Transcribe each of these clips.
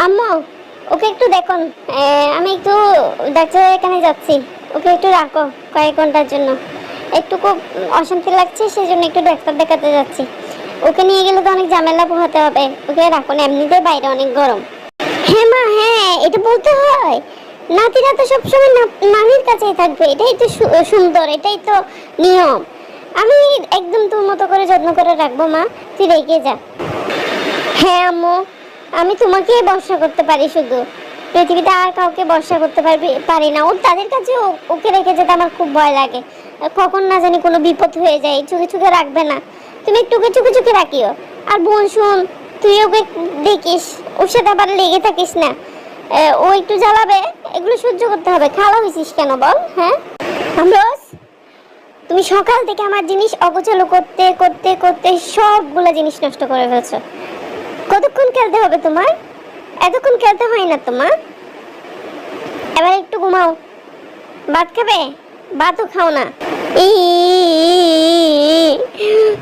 আম্মু, ওকে একটু দেখুন। আমি একটু ডাক্তারের এখানে যাচ্ছি, ওকে একটু রাখো কয়েক ঘন্টার জন্য। একটু খুব অশান্তি লাগছে, সেই জন্য একটু ডাক্তার দেখাতে যাচ্ছি। ওকে নিয়ে গেলে তো অনেক ঝামেলা পোহাতে হবে, ওকে রাখুন, এমনিতেই বাইরে অনেক গরম। হ্যাঁ মা, হ্যাঁ এটা বলতে হয়। নাতিরা তো সবসময় নানির কাছেই থাকবে, এটাই তো সুন্দর, এটাই তো নিয়ম। আমি একদম তোর মতো করে যত্ন করে রাখবো মা, তুই রেখে যা। হ্যাঁ আম্মু, আমি তোমাকেই ভরসা করতে পারি, শুধু পৃথিবীতে আর কাউকে ভরসা করতে পারি না। ওর তাদের কাছে ওকে রেখে যেতে আমার খুব ভয় লাগে। কখন না জানি কোনো বিপদ হয়ে যায়, চোখে চোখে রাখবে না, তুমি একটু চোখে চোখে রাখিও। আর বোন শুন, তুই ওকে দেখিস, ওর সাথে আবার লেগে থাকিস না। ও একটু জ্বালাবে, এগুলো সহ্য করতে হবে। খাওয়া হয়েছিস কেন বল? হ্যাঁ আমরোজ, তুমি সকাল থেকে আমার জিনিস অগোছালো করতে করতে করতে সবগুলা জিনিস নষ্ট করে ফেলছো। কতক্ষণ খেলতে হবে তোমার? এতক্ষণ খেলতে হয় না তোমার। এবার একটু ঘুমাও। ভাত খাবে? ভাতও খাও না।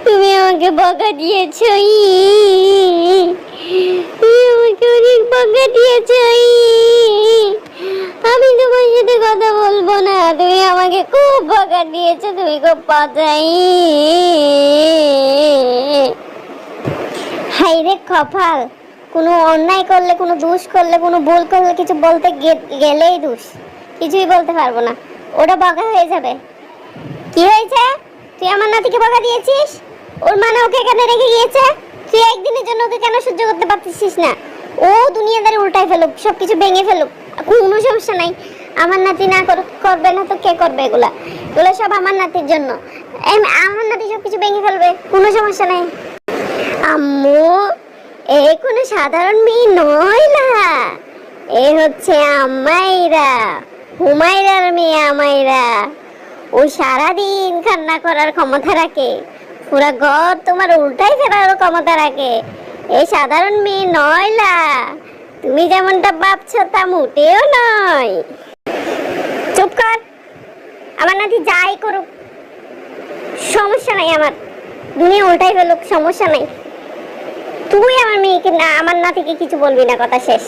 তুমি আমাকে বকা দিয়েছো, তুমি আমাকে অনেক বকা দিয়েছো। আমি তোমার সাথে কথা বলবো না, তুমি আমাকে খুব বকা দিয়েছো, তুমি খুব পাতাই। হাই রে কপাল, কোনো অন্যায় করলে, কোনো দোষ করলে, কোনো ভুল করলে, কিছু বলতে গেলেই দোষ, কিছুই বলতে পারবো না, ওটা বকা হয়ে যাবে। কি হয়েছে? তুই আমার নাতিকে বকা দিয়েছিস? ওর মানে ওকে এখানে রেখে গিয়েছে, তুই একদিনের জন্য ওকে কেন সহ্য করতে পারছিস না? ও দুনিয়াদারি উল্টাই ফেলুক, সবকিছু ভেঙে ফেলুক, কোনো সমস্যা নাই। আমার নাতি না করবে না তো কে করবে? এগুলা সব আমার নাতির জন্য। আমার নাতি সবকিছু ভেঙে ফেলবে, কোনো সমস্যা নাই। আম্মু, এ কোনো সাধারণ মেয়ে নয় না, এ হচ্ছে আমাইরা, হুমায়রার মেয়ে আমাইরা। ও সারাদিন কান্না করার ক্ষমতা রাখে, পুরা ঘর তোমার উল্টাই ফেরার ক্ষমতা রাখে। এ সাধারণ মেয়ে নয় না, তুমি যেমনটা ভাবছো তা মোটেও নয়। চুপ কর, আমার নাতি যাই করুক সমস্যা নাই, আমার দুনিয়া উল্টাই ফেলুক সমস্যা নাই। তুই আমার মেয়েকে না, আমার নাতিকে কিছু বলবি না, কথা শেষ।